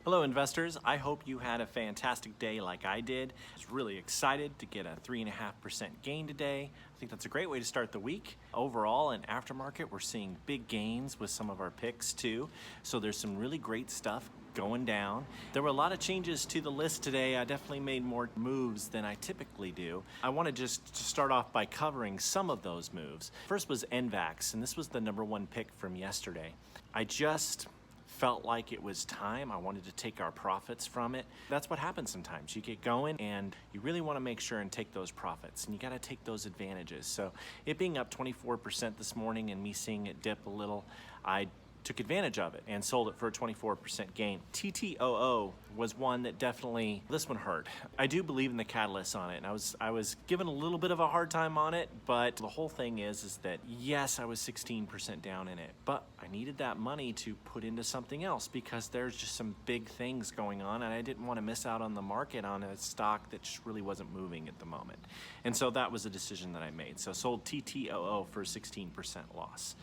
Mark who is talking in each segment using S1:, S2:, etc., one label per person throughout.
S1: Hello investors, I hope you had a fantastic day like I did. I was really excited to get a 3.5% gain today. I think that's a great way to start the week. Overall in aftermarket, we're seeing big gains with some of our picks too. So there's some really great stuff going down. There were a lot of changes to the list today. I definitely made more moves than I typically do. I want to just start off by covering some of those moves. First was NVAX, and this was the #1 pick from yesterday. I just felt like it was time. I wanted to take our profits from it. That's what happens sometimes. You get going and you really want to make sure and take those profits, and you got to take those advantages. So it being up 24% this morning and me seeing it dip a little, I took advantage of it and sold it for a 24% gain. TTOO was one that definitely, this one hurt. I do believe in the catalyst on it, and I was given a little bit of a hard time on it, but the whole thing is that yes, I was 16% down in it, but I needed that money to put into something else because there's just some big things going on, and I didn't want to miss out on the market on a stock that just really wasn't moving at the moment. And so that was a decision that I made. So sold TTOO for a 16% loss.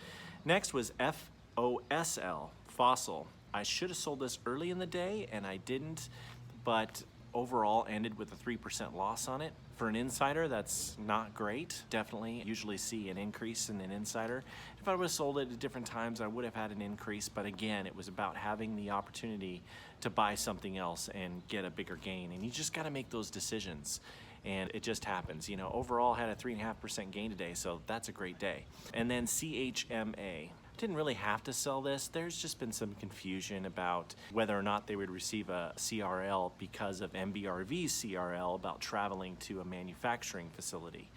S1: Next was FOSL, Fossil. I should have sold this early in the day and I didn't, but overall ended with a 3% loss on it. For an insider, that's not great. Definitely usually see an increase in an insider. If I would have sold it at different times, I would have had an increase, but again, it was about having the opportunity to buy something else and get a bigger gain, and you just got to make those decisions. And it just happens. You know, overall had a 3.5% gain today, so that's a great day. And then CHMA. Didn't really have to sell this. There's just been some confusion about whether or not they would receive a CRL because of MBRV's CRL about traveling to a manufacturing facility.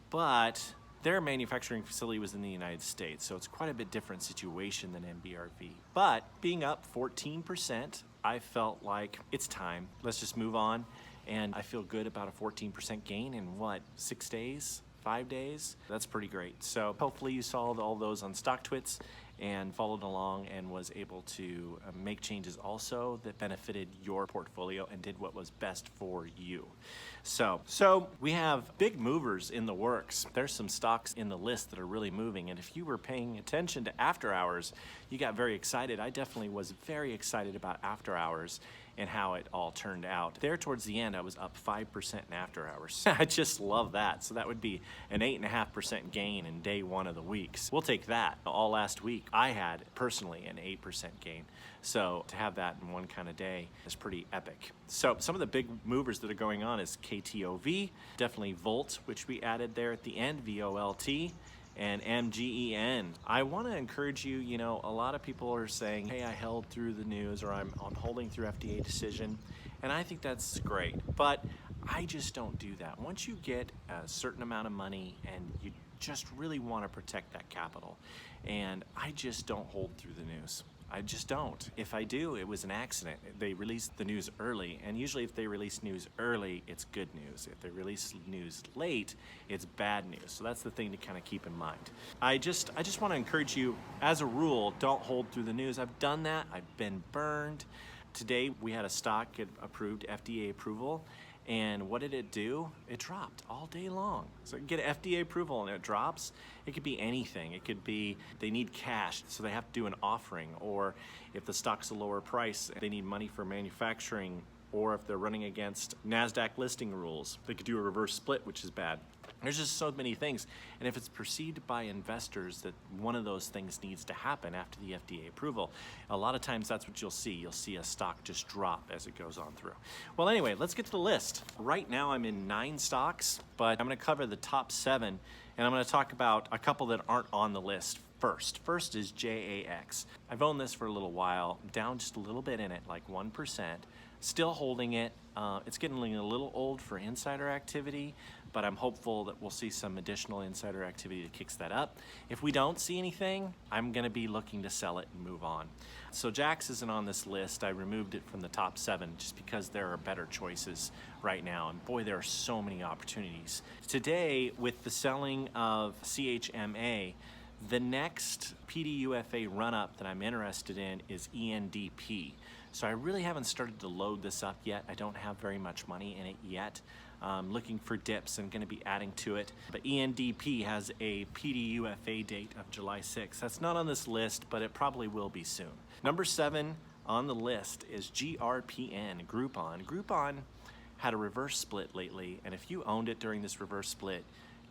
S1: But their manufacturing facility was in the United States, so it's quite a bit different situation than MBRV. But being up 14%, I felt like it's time. Let's just move on. And I feel good about a 14% gain in what, 6 days? 5 days? That's pretty great. So hopefully you saw all those on Stocktwits and followed along and was able to make changes also that benefited your portfolio and did what was best for you. So we have big movers in the works. There's some stocks in the list that are really moving, and if you were paying attention to after hours, you got very excited. I definitely was very excited about after hours and how it all turned out. There towards the end, I was up 5% in after hours. I just love that. So that would be an 8.5% gain in day one of the weeks. We'll take that. All last week, I had personally an 8% gain. So to have that in one kind of day is pretty epic. So some of the big movers that are going on is KTOV, definitely Volt, which we added there at the end, VOLT, and MGEN. I want to encourage you, you know, a lot of people are saying, hey, I held through the news, or I'm holding through FDA decision, and I think that's great, but I just don't do that. Once you get a certain amount of money and you just really want to protect that capital, and I just don't hold through the news. I just don't. If I do, it was an accident. They released the news early, and usually if they release news early, it's good news. If they release news late, it's bad news. So that's the thing to kind of keep in mind. I just want to encourage you, as a rule, don't hold through the news. I've done that. I've been burned. Today we had a stock get approved, FDA approval, and what did it do? It dropped all day long. So you get FDA approval and it drops. It could be anything. It could be they need cash, so they have to do an offering, or if the stock's a lower price, they need money for manufacturing, or if they're running against NASDAQ listing rules, they could do a reverse split, which is bad. There's just so many things, and if it's perceived by investors that one of those things needs to happen after the FDA approval, a lot of times that's what you'll see. You'll see a stock just drop as it goes on through. Well, anyway, let's get to the list. Right now I'm in 9 stocks, but I'm going to cover the top 7, and I'm going to talk about a couple that aren't on the list first. First is JAX. I've owned this for a little while, down just a little bit in it, like 1%. Still holding it. It's getting a little old for insider activity, but I'm hopeful that we'll see some additional insider activity that kicks that up. If we don't see anything, I'm going to be looking to sell it and move on. So JAX isn't on this list. I removed it from the top 7 just because there are better choices right now, and boy, there are so many opportunities. Today, with the selling of CHMA, the next PDUFA run-up that I'm interested in is ENDP. So I really haven't started to load this up yet. I don't have very much money in it yet. Looking for dips and going to be adding to it. But ENDP has a PDUFA date of July 6th. That's not on this list, but it probably will be soon. Number 7 on the list is GRPN, Groupon. Groupon had a reverse split lately, and if you owned it during this reverse split,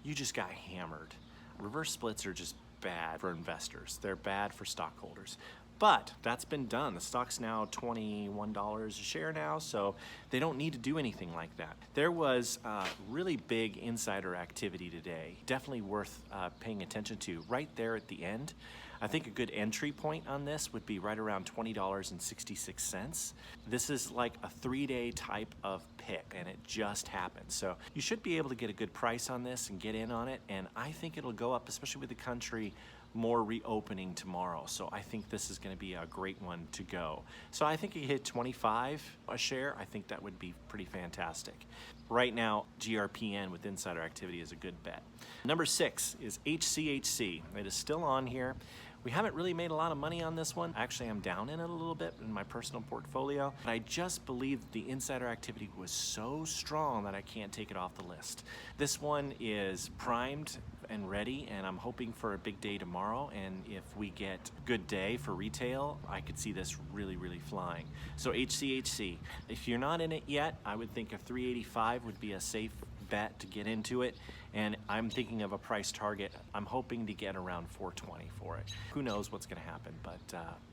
S1: you just got hammered. Reverse splits are just bad for investors. They're bad for stockholders. But that's been done. The stock's now $21 a share now, so they don't need to do anything like that. There was really big insider activity today, definitely worth paying attention to. Right there at the end, I think a good entry point on this would be right around $20.66. This is like a 3-day type of pick, and it just happened. So you should be able to get a good price on this and get in on it, and I think it'll go up, especially with the country more reopening tomorrow. So I think this is going to be a great one to go. So I think you hit 25 a share. I think that would be pretty fantastic. Right now, GRPN with insider activity is a good bet. Number 6 is HCHC. It is still on here. We haven't really made a lot of money on this one. Actually, I'm down in it a little bit in my personal portfolio. But I just believe the insider activity was so strong that I can't take it off the list. This one is primed and ready, and I'm hoping for a big day tomorrow. And if we get a good day for retail, I could see this really, really flying. So HCHC, if you're not in it yet, I would think a 385 would be a safe bet to get into it, and I'm thinking of a price target. I'm hoping to get around 420 for it. Who knows what's going to happen, but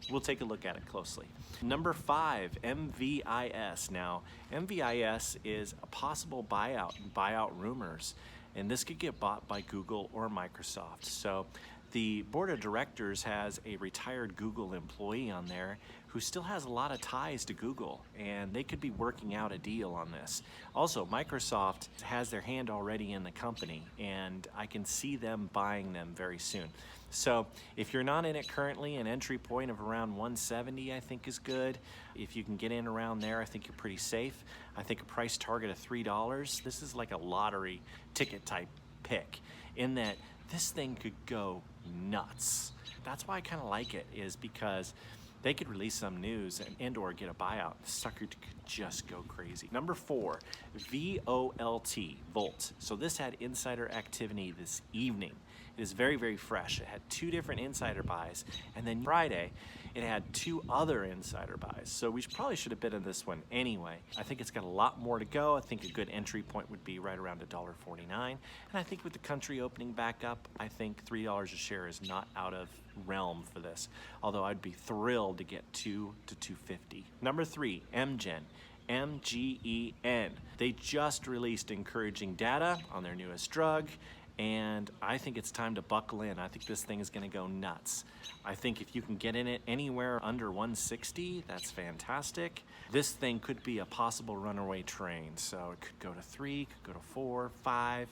S1: we'll take a look at it closely. Number 5, MVIS. Now, MVIS is a possible buyout rumors, and this could get bought by Google or Microsoft. So the board of directors has a retired Google employee on there who still has a lot of ties to Google, and they could be working out a deal on this. Also, Microsoft has their hand already in the company, and I can see them buying them very soon. So if you're not in it currently, an entry point of around 170 I think is good. If you can get in around there, I think you're pretty safe. I think a price target of $3. This is like a lottery ticket type pick in that this thing could go nuts. That's why I kind of like it, is because they could release some news and or get a buyout. The sucker could just go crazy. Number 4, VOLT, Volt. So this had insider activity this evening. It is very, very fresh. It had 2 different insider buys, and then Friday it had 2 other insider buys. So we probably should have bid on this one anyway. I think it's got a lot more to go. I think a good entry point would be right around $1.49. And I think with the country opening back up, I think $3 a share is not out of realm for this. Although I'd be thrilled to get 2 to 250. Number 3, MGEN. MGEN. They just released encouraging data on their newest drug, and I think it's time to buckle in. I think this thing is going to go nuts. I think if you can get in it anywhere under 160, that's fantastic. This thing could be a possible runaway train, so it could go to 3, could go to 4, 5.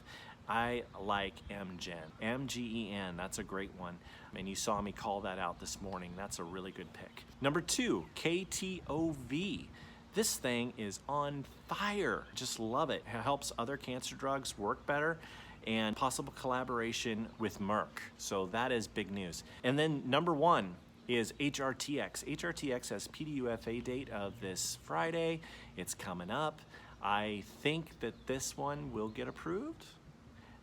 S1: I like MGEN. MGEN, that's a great one. And you saw me call that out this morning. That's a really good pick. Number 2, KTOV. This thing is on fire. Just love it. It helps other cancer drugs work better, and possible collaboration with Merck. So that is big news. And then number 1 is HRTX. HRTX has PDUFA date of this Friday. It's coming up. I think that this one will get approved.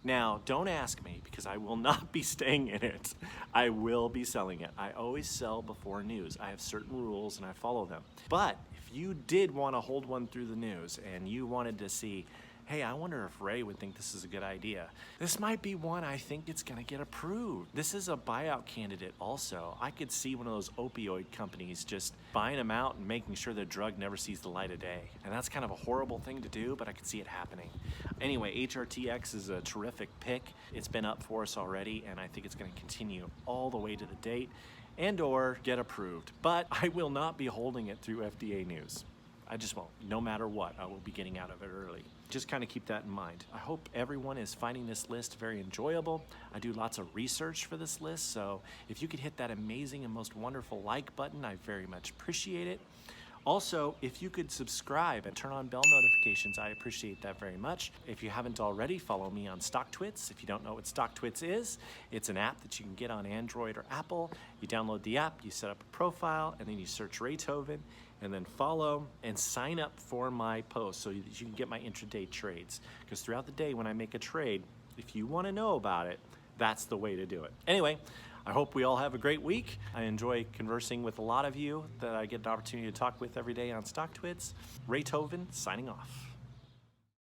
S1: Now, don't ask me, because I will not be staying in it. I will be selling it. I always sell before news. I have certain rules and I follow them. But if you did want to hold one through the news and you wanted to see, hey, I wonder if Ray would think this is a good idea, this might be one I think it's going to get approved. This is a buyout candidate also. I could see one of those opioid companies just buying them out and making sure their drug never sees the light of day. And that's kind of a horrible thing to do, but I could see it happening. Anyway, HRTX is a terrific pick. It's been up for us already, and I think it's going to continue all the way to the date and or get approved. But I will not be holding it through FDA news. I just won't. No matter what, I will be getting out of it early. Just kind of keep that in mind. I hope everyone is finding this list very enjoyable. I do lots of research for this list, so if you could hit that amazing and most wonderful like button, I very much appreciate it. Also, if you could subscribe and turn on bell notifications, I appreciate that very much. If you haven't already, follow me on Stocktwits. If you don't know what Stocktwits is, it's an app that you can get on Android or Apple. You download the app, you set up a profile, and then you search Raythoven, and then follow and sign up for my posts so that you can get my intra-day trades. Because throughout the day when I make a trade, if you want to know about it, that's the way to do it. Anyway, I hope we all have a great week. I enjoy conversing with a lot of you that I get an opportunity to talk with every day on Stocktwits. Raythoven signing off.